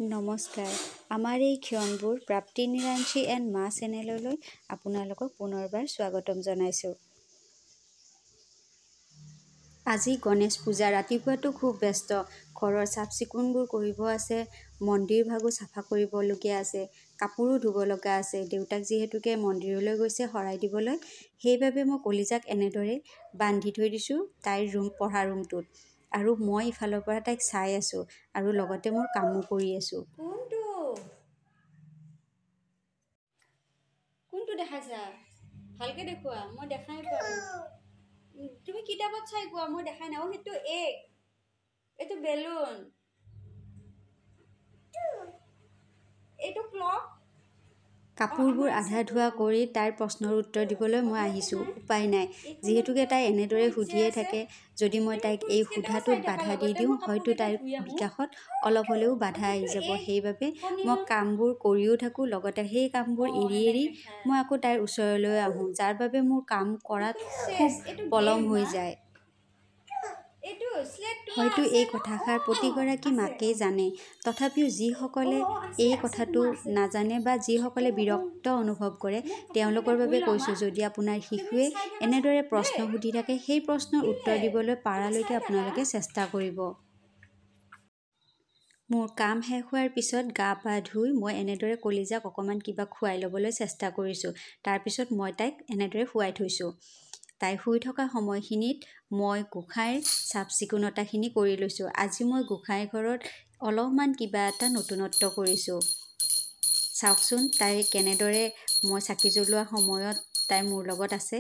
নমস্কাৰ, আমাৰ এই ক্ষণবোৰ প্ৰাপ্তি নিৰাঞ্চি এণ্ড মা চেনেললৈ আপোনালোকক পুনৰবাৰ স্বাগতম জনাইছোঁ। আজি গণেশ পূজা। ৰাতিপুৱাটো খুব ব্যস্ত। ঘৰৰ চাফ চিকুণবোৰ কৰিব আছে, মন্দিৰ ভাগো চাফা কৰিবলগীয়া আছে, কাপোৰো ধুব লগা আছে। দেউতাক যিহেতুকে মন্দিৰলৈ গৈছে শৰাই দিবলৈ, সেইবাবে মই কলিজাক এনেদৰে বান্ধি থৈ দিছোঁ তাইৰ পঢ়া ৰুমটোত। আৰু মই ইফালৰ পৰা তাইক চাই আছোঁ আৰু লগতে মোৰ কামো কৰি আছোঁ। কোনটো দেখাইছা? ভালকে দেখুওৱা, মই দেখাই পোৱা নাই। তুমি কিতাপত চাই কোৱা, মই দেখাই নাই। সেইটো এগ, এইটো বেলুন, এইটো ক্লক। কাপোৰবোৰ আধা ধোৱা কৰি তাইৰ প্ৰশ্নৰ উত্তৰ দিবলৈ মই আহিছোঁ। উপায় নাই, যিহেতুকে তাই এনেদৰে সুধিয়ে থাকে। যদি মই তাইক এই সোধাটোত বাধা দি দিওঁ, হয়তো তাইৰ বিকাশত অলপ হ'লেও বাধা আহি যাব। সেইবাবে মই কামবোৰ কৰিও থাকোঁ, লগতে সেই কামবোৰ এৰি এৰি মই আকৌ তাইৰ ওচৰলৈ আহোঁ, যাৰ বাবে মোৰ কাম কৰাত খুব পলম হৈ যায়। হয়তো এই কথাষাৰ প্ৰতিগৰাকী মাকেই জানে, তথাপিও যিসকলে এই কথাটো নাজানে বা যিসকলে বিৰক্ত অনুভৱ কৰে, তেওঁলোকৰ বাবে কৈছোঁ, যদি আপোনাৰ শিশুৱে এনেদৰে প্ৰশ্ন সুধি থাকে, সেই প্ৰশ্নৰ উত্তৰ দিবলৈ পাৰালৈকে আপোনালোকে চেষ্টা কৰিব। মোৰ কাম শেষ হোৱাৰ পিছত গা পা ধুই মই এনেদৰে কলিজাক অকণমান কিবা খুৱাই ল'বলৈ চেষ্টা কৰিছোঁ। তাৰপিছত মই তাইক এনেদৰে শুৱাই থৈছোঁ। তাই শুই থকা সময়খিনিত মই গোঁসাইৰ চাফ চিকুণতাখিনি কৰি লৈছোঁ। আজি মই গোঁসাই ঘৰত অলপমান কিবা এটা নতুনত্ব কৰিছোঁ। চাওকচোন তাই কেনেদৰে মই চাকি জ্বলোৱা সময়ত তাই মোৰ লগত আছে।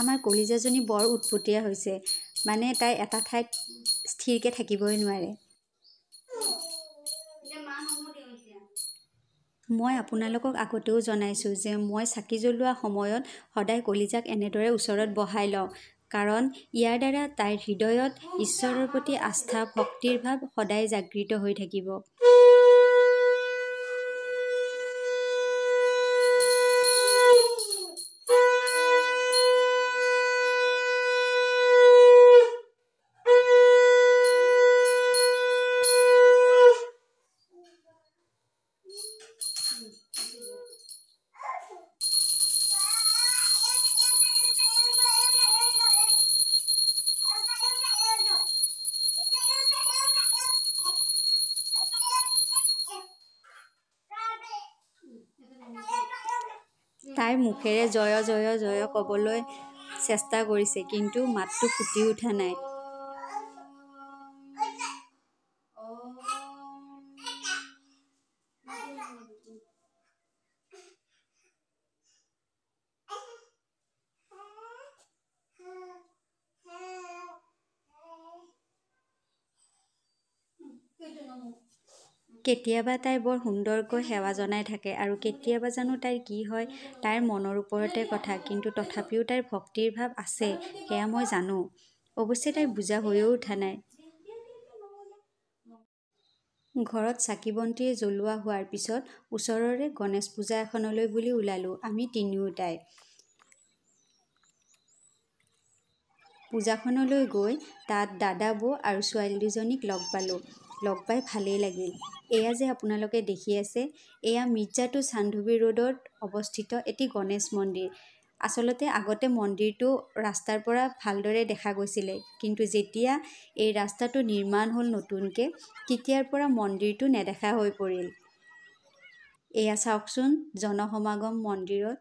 আমাৰ কলিজাজনী বৰ উৎপতীয়া হৈছে, মানে তাই এটা ঠাইত স্থিৰকৈ থাকিবই নোৱাৰে। মই আপোনালোকক আগতেও জনাইছোঁ যে মই চাকি জ্বলোৱা সময়ত সদায় কলিজাক এনেদৰে ওচৰত বহাই লওঁ, কাৰণ ইয়াৰ দ্বাৰা তাইৰ হৃদয়ত ঈশ্বৰৰ প্ৰতি আস্থা ভক্তিৰ ভাৱ সদায় জাগৃত হৈ থাকিব। তাই মুখেৰে জয় জয় জয় ক'বলৈ চেষ্টা কৰিছে, কিন্তু মাতটো ফুটি উঠা নাই। কেতিয়াবা তাই বৰ সুন্দৰকৈ সেৱা জনাই থাকে আৰু কেতিয়াবা জানো তাইৰ কি হয়, তাইৰ মনৰ ওপৰতে কথা। কিন্তু তথাপিও তাইৰ ভক্তিৰ ভাৱ আছে, সেয়া মই জানো। অৱশ্যে তাই বুজা হৈও উঠা নাই। ঘৰত চাকি বন্তি জ্বলোৱা হোৱাৰ পিছত ওচৰৰে গণেশ পূজা এখনলৈ বুলি ওলালোঁ আমি তিনিওটাই। পূজাখনলৈ গৈ তাত দাদা বৌ আৰু ছোৱালী দুজনীক লগ পালোঁ। লগ পাই ভালেই লাগিল। এয়া যে আপোনালোকে দেখি আছে, এয়া মিৰ্জাটো চান্দুবি ৰোডত অৱস্থিত এটি গণেশ মন্দিৰ। আচলতে আগতে মন্দিৰটো ৰাস্তাৰ পৰা ভালদৰে দেখা গৈছিলে, কিন্তু যেতিয়া এই ৰাস্তাটো নিৰ্মাণ হ'ল নতুনকৈ, তেতিয়াৰ পৰা মন্দিৰটো নেদেখা হৈ পৰিল। এয়া চাওকচোন জনসমাগম মন্দিৰত।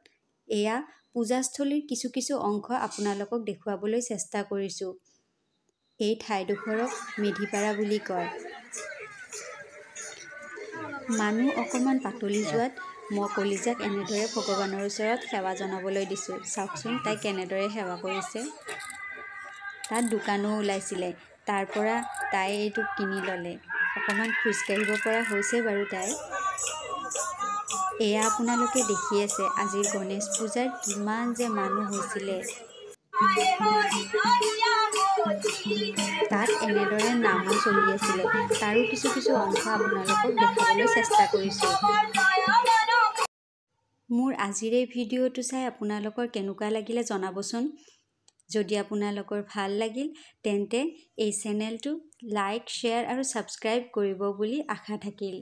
এয়া পূজাস্থলীৰ কিছু কিছু অংশ আপোনালোকক দেখুৱাবলৈ চেষ্টা কৰিছোঁ। এই ঠাইডোখৰক মেধিপাৰা বুলি কয়। মানুহ অকণমান পাতলি যোৱাত মই কলিজাক এনেদৰে ভগৱানৰ ওচৰত সেৱা জনাবলৈ দিছোঁ। চাওকচোন তাই কেনেদৰে সেৱা কৰিছে। তাত দোকানো ওলাইছিলে, তাৰ পৰা তাই এইটো কিনি ল'লে। অকণমান খোজকাঢ়িব পৰা হৈছে বাৰু তাই। এয়া আপোনালোকে দেখি আছে আজিৰ গণেশ পূজাৰ কিমান যে মানুহ হৈছিলে। তাত এনেদৰে নামো চলি আছিলে তাৰো কিছু অংশ আপোনালোকক দেখাবলৈ চেষ্টা কৰিছোঁ মোৰ আজিৰ এই ভিডিঅ'টো চাই আপোনালোকৰ কেনেকুৱা লাগিলে জনাবচোন যদি আপোনালোকৰ ভাল লাগিল তেন্তে এই চেনেলটো লাইক শ্বেয়াৰ আৰু ছাবস্ক্ৰাইব কৰিব বুলি আশা থাকিল